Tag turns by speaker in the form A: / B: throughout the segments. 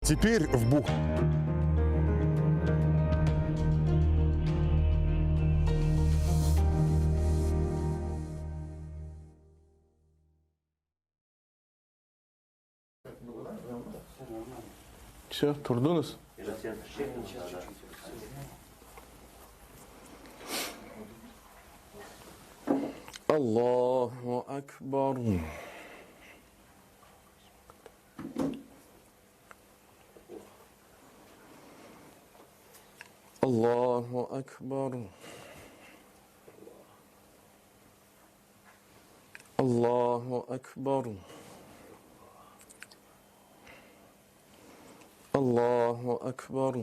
A: Теперь в бух.
B: Все, Турдунус? Аллаху Акбар. Аллаху Акбар. Аллаху Акбар. Allahu Ekber.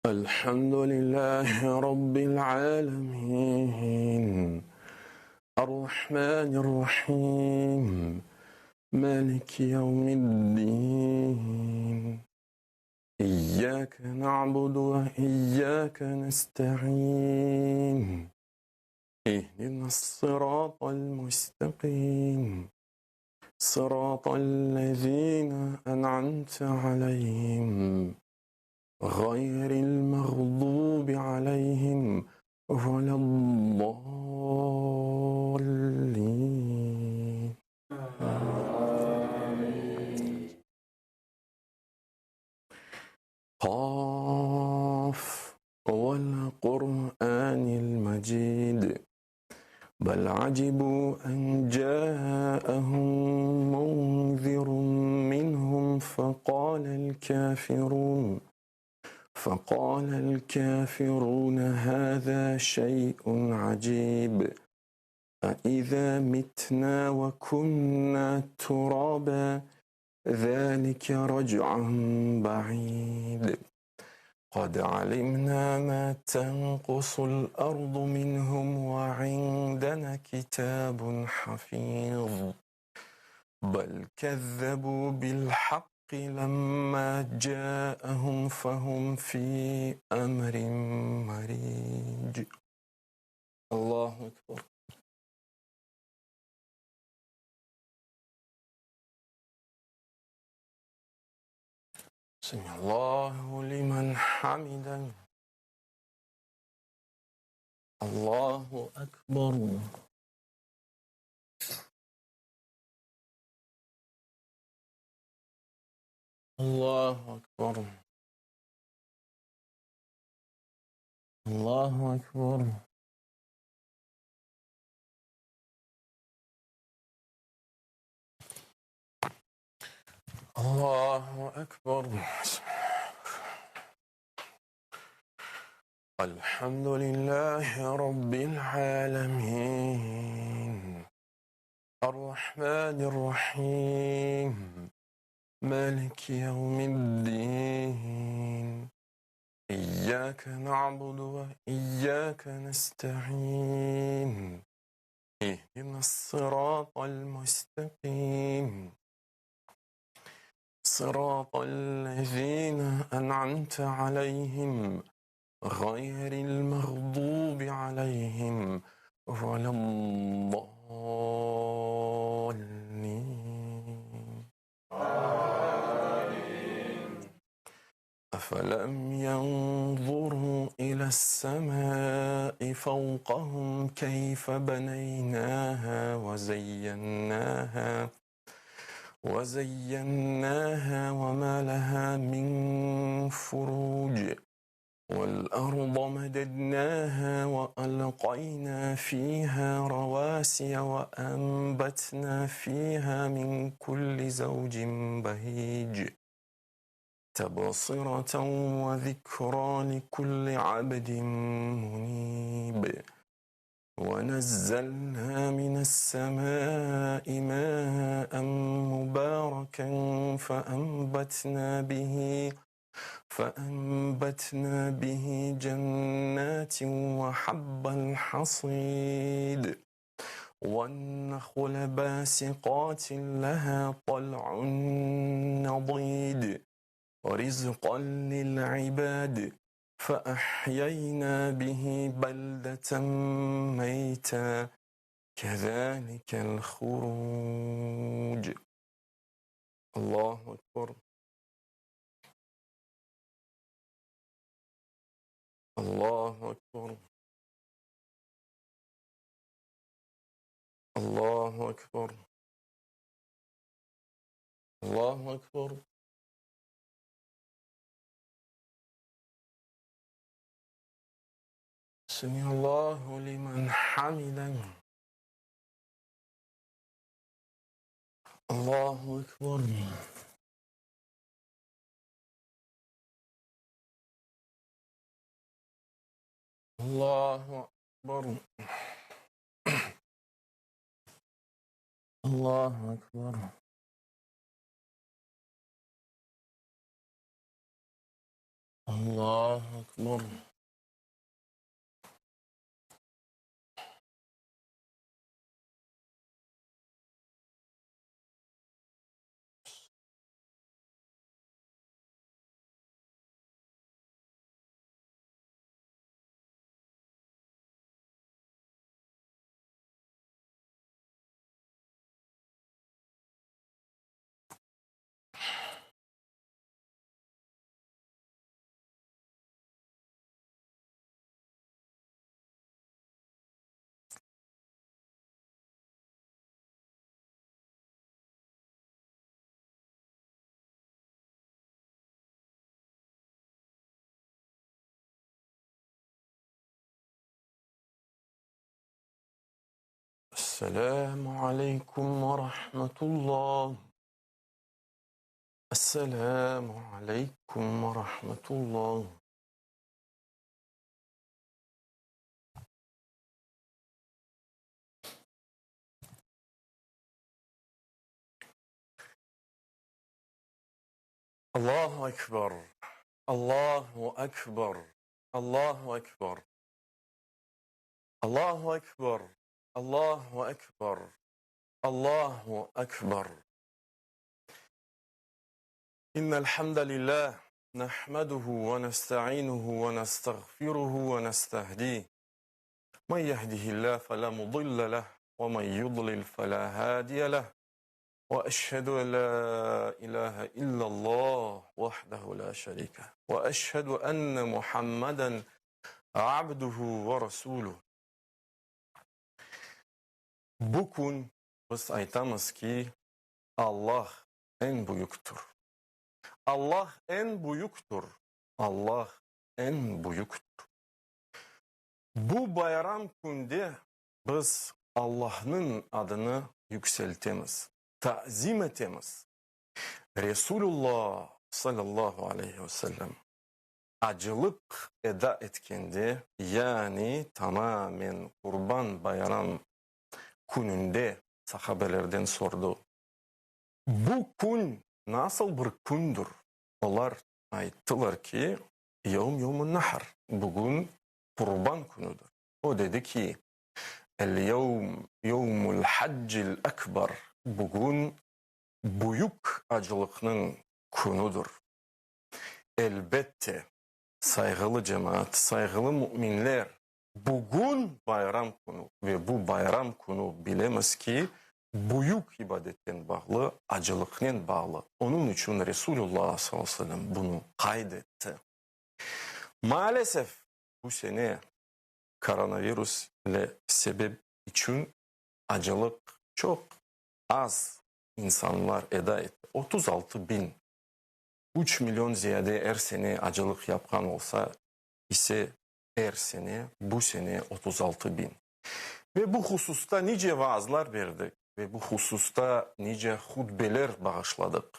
B: Elhamdülillahi Rabbil alemin. Errahmanirrahim. Maliki yevmiddin. İyyâke na'budu ve iyyâke nesta'in. اهدنا الصراط المستقيم صراط الذين أنعمت عليهم غير المغضوب عليهم ولا الضالين قاف والقرآن المجيد بل عجبوا أن جاءهم منذر منهم فقال الكافرون هذا شيء عجيب أإذا متنا وكنا ترابا ذلك رجع بعيد قد علمنا ما تنقص الأرض منهم وعندنا كتاب حفيظ بل كذبوا بالحق لما جاءهم فهم في أمر مريج الله أكبر سمع الله لمن حمده الله أكبر الله أكبر الله أكبر الله أكبر الحمد لله رب العالمين الرحمن الرحيم مالك يوم الدين إياك نعبد وإياك نستعين اهدنا الصراط المستقيم صراط الذين أنعمت عليهم غير المغضوب عليهم ولا الضالين أفلم ينظروا إلى السماء فوقهم كيف بنيناها وزيناها وما لها من فروج والأرض مددناها وألقينا فيها رواسي وأنبتنا فيها من كل زوج بهيج تبصرة وذكرى لكل عبد منيب ونزلنا من السماء ماء مباركا فأنبتنا به جنات وحب الحصيد والنخل باسقات لها طلع نضيد رزقا للعباد فأحيينا به بلدة ميتا كذلك الخروج. الله أكبر. الله أكبر. الله أكبر. الله أكبر. سمع الله لمن حمده. الله أكبر. الله أكبر. الله أكبر. الله أكبر. السلام عليكم ورحمة الله. السلام عليكم ورحمة الله. الله أكبر. الله أكبر. الله أكبر. الله أكبر. الله أكبر. الله أكبر. إن الحمد لله نحمده ونستعينه ونستغفره ونستهديه. من يهده الله فلا مضل له ومن يضلل فلا هادي له. وأشهد أن لا إله إلا الله وحده لا شريك له. وأشهد أن محمدا عبده ورسوله. Bugün biz aytamız ki Allah en büyüktür. Allah en büyüktür. Allah en büyüktür. Bu bayram günde biz Allah'ın adını yükseltemiz, tazim etemiz. Resulullah sallallahu aleyhi ve sellem acılık eda etkende, yani tamamen Kurban Bayram gününde sahabelerden sordu. Bu gün nasıl bir gündür? Onlar ayttılar ki yevmun nahar. Bugün Kurban günüdür. O dedi ki yevmul haccil ekber. Bugün büyük acılıkның günüdür. Elbette saygılı cemaat, saygılı müminler, bugün bayram günü ve bu bayram günü bilemiz ki büyük ibadetten bağlı, acılıkla bağlı. Onun için Resulullah sallallahu aleyhi ve sellem bunu kaydetti. Maalesef bu sene koronavirüs ile sebep için acılık çok az insanlar eda etti. 36 bin, 3 milyon ziyade her sene acılık yapan olsa ise her sene, bu sene 36 bin. Ve bu hususta nice vaazlar verdik ve bu hususta nice hutbeler bağışladık.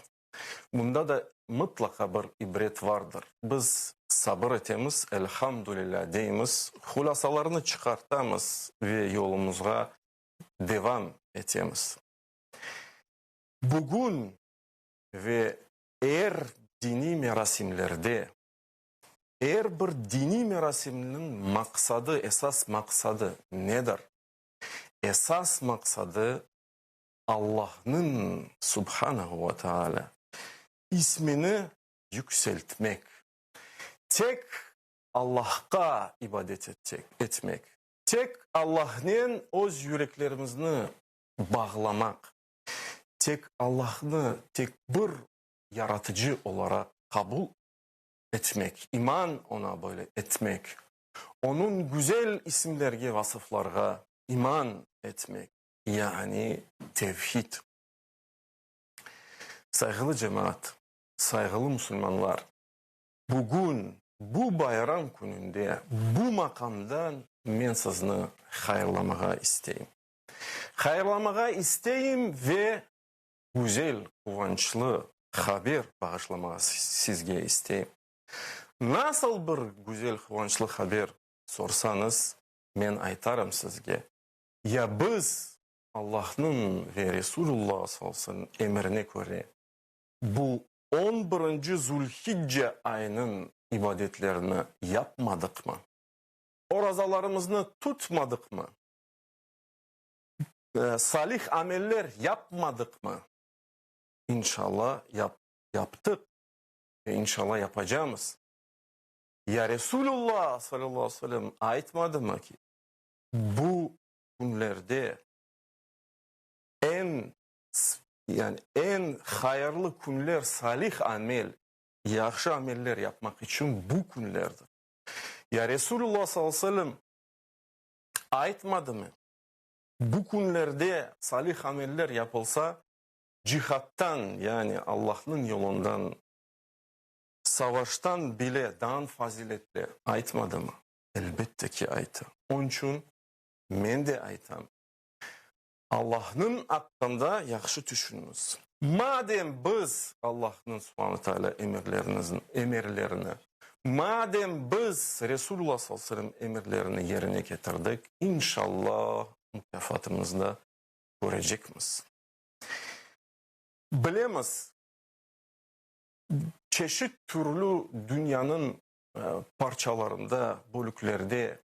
B: Bunda da mutlaka bir ibret vardır. Biz sabır etemiz, elhamdülillah deyimiz, hulasalarını çıkartamız ve yolumuza devam etemiz. Bugün ve eğer dini merasimlerde, eğer bir dini merasiminin maksadı, esas maksadı nedir? Esas maksadı Allah'ın Subhanahu ve Teala ismini yükseltmek. Tek Allah'a ibadet etmek. Tek Allah'ın öz yüreklerimizni bağlamak. Tek Allah'ını tek bir yaratıcı olarak kabul etmek. İman ona böyle etmek. Onun güzel isimlerge, vasıflarga iman etmek. Yani tevhid. Saygılı cemaat, saygılı Müslümanlar, bugün bu bayram gününde bu makamdan men sizni hayırlamağa isteyim. Hayırlamağa isteyim ve güzel, kuvvançlı haber bağışlamağa sizge isteyim. Nasıl bir güzel, kuvvançlı haber sorsanız, men aytarım sizge. Ya biz Allah'ın ve Resulullah sallallahu aleyhi ve sellem emrine göre bu 11. Zulhicce ayının ibadetlerini yapmadık mı? Orazalarımızı tutmadık mı? Salih ameller yapmadık mı? İnşallah yaptık ve inşallah yapacağız. Ya Resulullah sallallahu aleyhi ve sellem aytmadı mı ki bu günlerde en hayırlı günler salih amel, yaxşı ameller yapmak için bu günlerdir. Ya Resulullah sallallahu aleyhi ve sellem aytmadı mı? Bu günlerde salih ameller yapılsa cihattan yani Allah'ın yolundan savaştan bile daha faziletli aytmadı mı? Elbette ki aytı. Onun için men de aytam. Allah'ın hakkında yaxşı düşününüz. Madem biz Allah'ın subhanahu teala emirlerini, madem biz Resulullah sallallahu aleyhi ve sellem emirlerini yerine getirdik, inşallah mükafatımızda göreceğiz. Bilemiz, çeşit türlü dünyanın parçalarında, bölüklerde,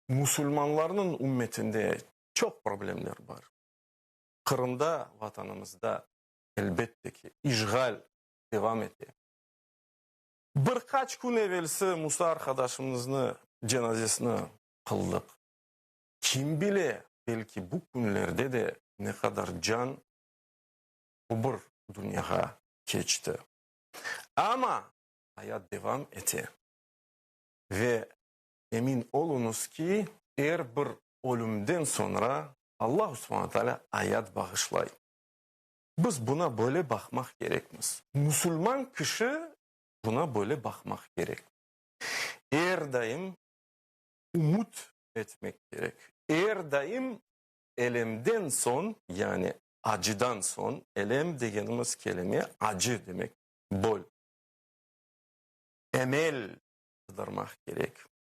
B: Müslümanların ümmetinde çok problemler var. Kırım'da, vatanımızda elbette ki işgal devam ediyor. Birkaç gün evvelsi Musa arkadaşımızın cenazesini kıldık. Kim bile belki bu günlerde de ne kadar can bu dünyaya geçti. Ama hayat devam ediyor. Ve emin olunuz ki eğer bir ölümden sonra Allah subhanahu teala hayat bağışlay. Biz buna böyle bakmak gerekmez. Müslüman kişi buna böyle bakmak gerek. Eğer daim umut etmek gerek. Eğer daim elemden son yani acıdan son, elem dediğimiz kelime acı demek, bol. Emel kıdırmak gerek.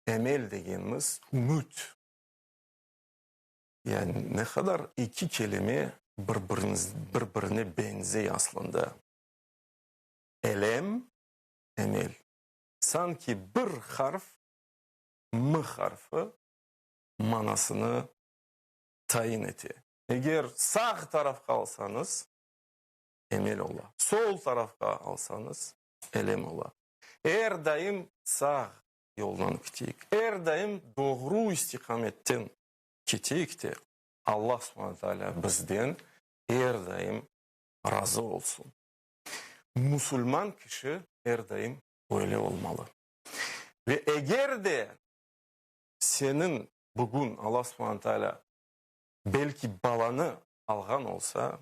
B: Emel dediğimiz umut. Yani ne kadar iki kelime birbirine benziyor aslında. Elem, emel. Sanki bir harf, m harfi manasını tayin ediyor. Eğer sağ tarafka alsanız emel ola. Sol tarafka alsanız elem ola. Eğer daim sağ yoldan gittik, eğer daim doğru istikametten gittik de Allah subhanahu teala bizden her daim razı olsun. Müslüman kişi her daim öyle olmalı. Ve eğer de senin bugün Allah subhanahu teala belki balanı algan olsa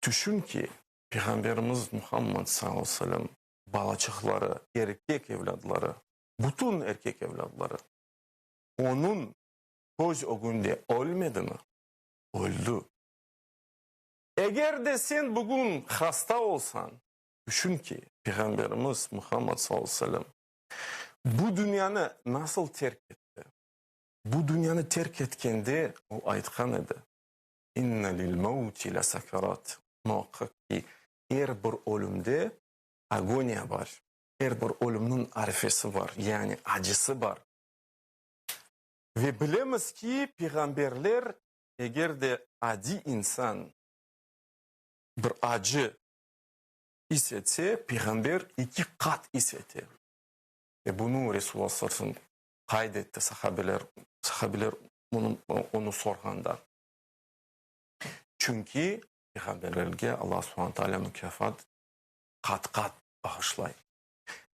B: düşün ki Peygamberimiz Muhammed sallallahu aleyhi ve sellem balacıkları, erkek evladları, bütün erkek evladları onun göz önünde ölmedi mi? Öldü. Eğer de sen bugün hasta olsan, düşün ki Peygamberimiz Muhammed sallallahu aleyhi ve sellem bu dünyanı nasıl terk etti? Bu dünyanı terk etkende o aytkan idi. İnne lil mevti la sakarat. Muhakkak ki her bir ölümde agoniya var. Her bir ölümün arifesi var. Yani acısı var. Ve bilemiz ki peygamberler eğer de adi insan bir acı hissetse peygamber iki kat hissetti. Bunu Resulullah sallallahu aleyhi ve sellem kaydetti sahabeler onu sorganda. Çünkü peygamberlerge Allah subhanahu wa ta'ala mükafat kat bağışlay.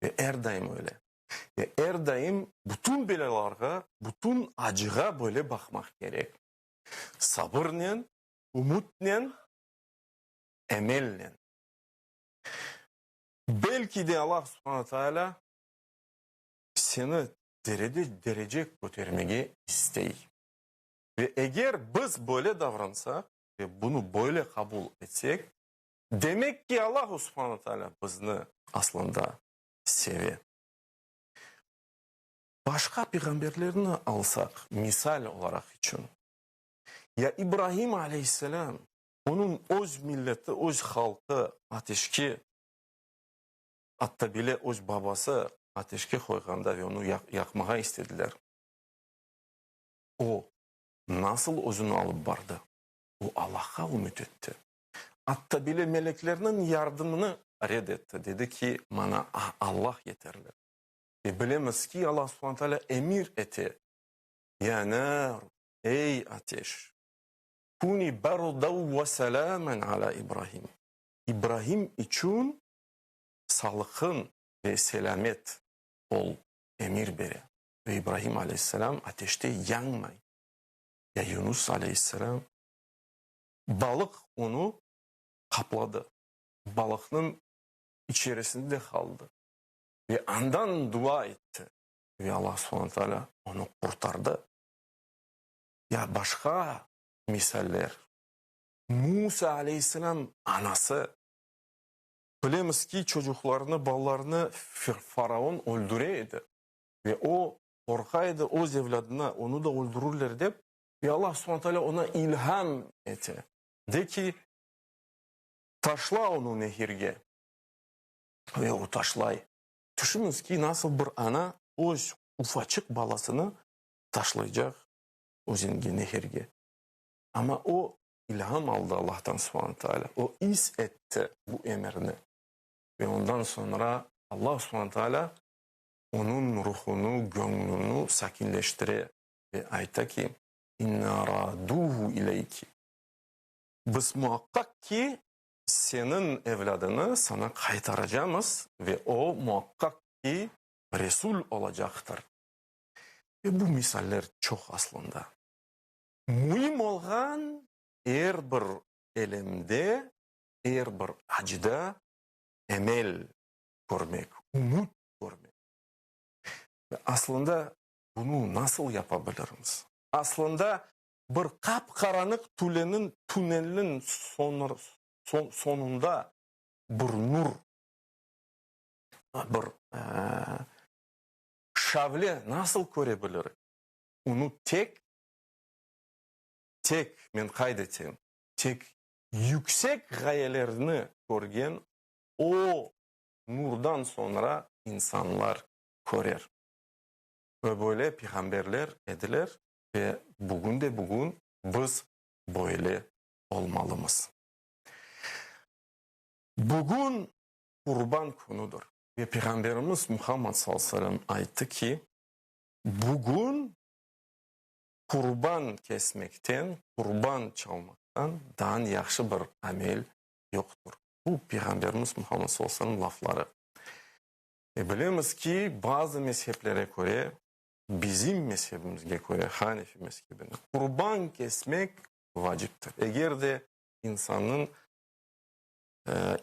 B: Ve her daim öyle. Ve her daim bütün belalarga, bütün acıga böyle bakmak gerek. Sabırla, umutla, emelle. Belki de Allah subhanahu wa ta'ala seni derece götürmeye isteyi. Ve eğer biz böyle davransak ve bunu böyle kabul etsek, demek ki Allah subhanahu wa ta'ala bizni aslında seviyor. Başka peygamberlerini alsak misal olarak için. Ya İbrahim aleyhisselam onun öz milleti, öz halkı ateşki, hatta bile öz babası ateşke koyganda ve onu yakmaya istediler. O nasıl özünü alıp bardı? O Allah'a ümit etti. Hatta bile meleklerinin yardımını reddetti. Dedi ki bana Allah yeterli. Ve bilemiz ki Allah subhanahu teala emir etti. Ya nar, ey ateş. Kuni bardav ve selamen ala İbrahim. İbrahim için sağlıkın ve selamet ol emir beri. Ve İbrahim aleyhisselam ateşte yanmayın. Ya Yunus aleyhisselam balık onu kapladı. Balığın içerisinde kaldı. Ve andan dua etti. Ve Allah subhanahu teala onu kurtardı. Ya başka misaller. Musa aleyhisselam anası. Bilemiz ki çocuklarını, ballarını Faraon öldüreydi. Ve o korkaydı o evladına onu da öldürürler deyip ve Allah subhanahu teala ona ilham etti. De ki taşla onu nehirge. Ve o taşlay. Düşününüz ki nasıl bir ana o ufacık balasını taşlayacak o zengin nehirge. Ama o ilham aldı Allah'tan subhanahu teala. O is etti bu emirini. Ve ondan sonra Allah subhanahu teala onun ruhunu, gönlünü sakinleştire ve ayta ki inna raduhu ileyki. Biz muhakkak ki senin evladını sana kaytaracağız ve o muhakkak ki Resul olacaktır. Ve bu misaller çok aslında. Mühim olan eğer bir elemde, eğer bir acıda emel görmek, umut görmek. Ve aslında bunu nasıl yapabiliriz? Aslında bir kapkaranlık tünelin sonunda bir nur, bir şavle nasıl görebiliriz? Onu tek ben kaydettim. Tek yüksek gayelerini görgen o nurdan sonra insanlar korer. Ve böyle peygamberler ediler ve bugün biz böyle olmalıyız. Bugün kurban konudur. Ve Peygamberimiz Muhammed sallallahu aleyhi ve sellem ayıttı ki bugün kurban kesmekten, kurban çalmaktan daha yaxşı bir amel yoktur. Bu Peygamberimiz Muhammed sallallahu aleyhi ve sellem lafları. Bilemiz ki bazı mezheplere göre, bizim mezhebimize göre, Hanefi mezhebine kurban kesmek vaciptir. Eğer de insanın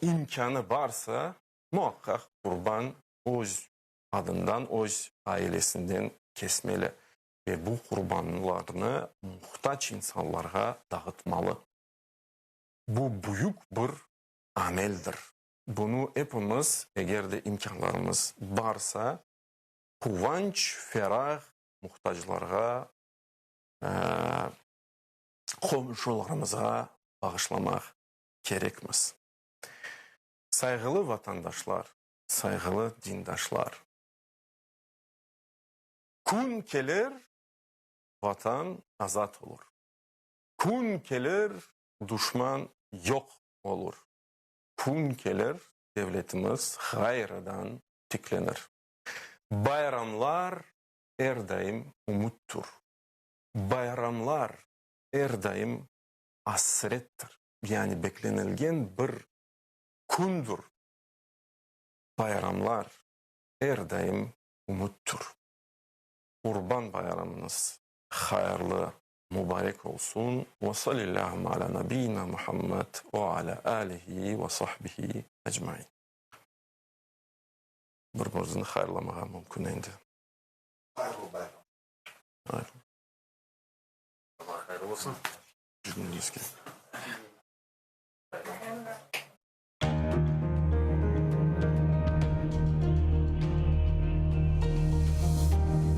B: imkanı varsa muhakkak kurban öz adından, öz ailesinden kesmeli. Ve bu kurbanlarını muhtaç insanlara dağıtmalı. Bu büyük bir ameldir. Bunu hepimiz eğer de imkanlarımız varsa kıvanç, ferah muhtaçlara, komşularımıza bağışlamak gerekmez. Saygılı vatandaşlar, saygılı dindaşlar. Gün gelir, vatan azat olur. Gün gelir, düşman yok olur. Gün gelir, devletimiz hayırdan tüklenir. Bayramlar her daim umuttur. Bayramlar her daim hasrettir. Yani beklenilgen bir kundur. Bayramlar her daim umuttur. Kurban bayramınız hayırlı, mübarek olsun. Ve sallallahu ala nebiyyina Muhammed ve ala alihi ve sahbihi ecmaîn. Birbirinizini hayırlamağa mümkün endi.
A: Hayırlı bayram.
B: Hayır.
A: Allah hayırlı olsun.
B: Cümleniz ki.